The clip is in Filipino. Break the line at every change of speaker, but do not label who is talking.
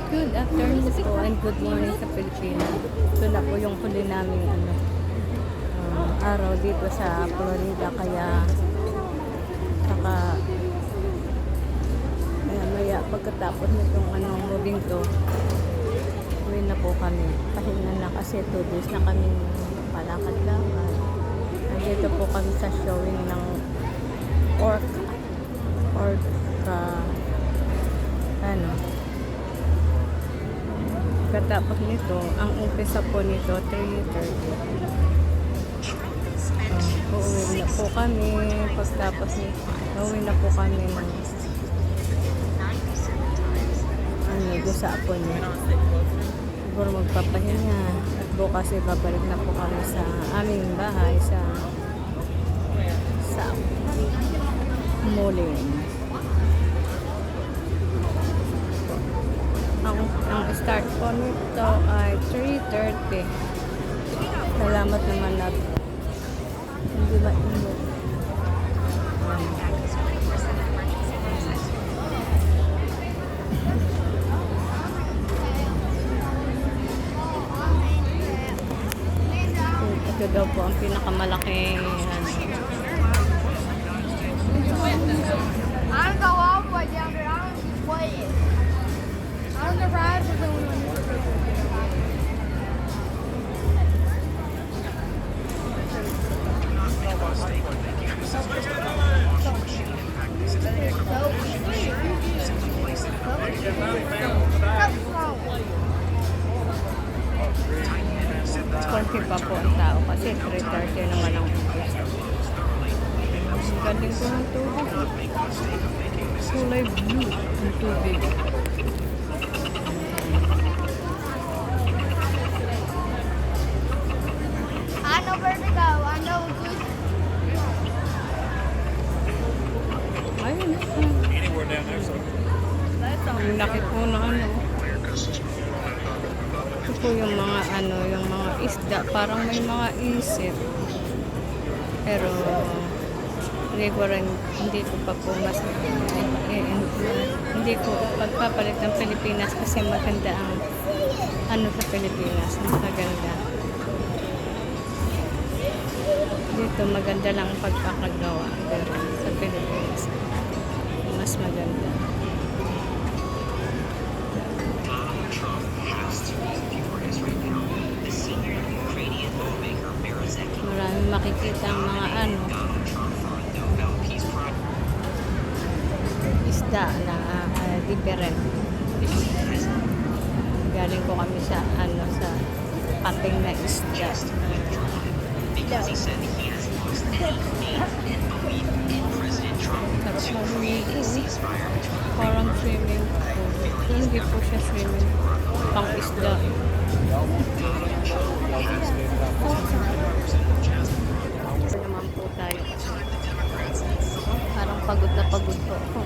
Good afternoon po and good morning sa Pilipinas. Ito na po yung huli namin araw dito sa Florida, kaya saka maya pagkatapos nitong moving to, uwi na po kami. Pahinga na kasi 2 days na kami palakad-lakad. Nandito po kami sa showing ng orca pagkatapos nito, ang umpisa po nito 3:30. Uuwi na po kami. Pagkatapos nito, uuwi na po kami ng doon sa apo niya. Siguro magpapahinga. At bukas babalik na po kami sa aming bahay sa Muling. Ang start po nito ay 3:30. Salamat naman na hindi ba ino. Ito daw po ang pinakamalaking
I don't go all the way down there. I don't just play it. I don't know ride with the one on this.
konti pa po ang tao kasi 3:30 naman ang umpisa. Galing ko ng tubig. Kulay blue ang tubig.
I know where to go. I know a good.
Ayun. Ang laki po na Ito po yung mga yung mga isda. Parang may mga isip. Pero hindi ko pa po hindi ko pagpapalit ng Pilipinas kasi maganda ang sa Pilipinas, maganda. Dito maganda lang pagkakagawa, pero sa Pilipinas mas maganda. Maraming makikita ang mga isda na different. Galing ko kami sa sa pating na isda. Tapos parang swimming pool. Hindi po siya swimming pool. Pang isda. Naman po tayo. Parang pagod na pagod po ako.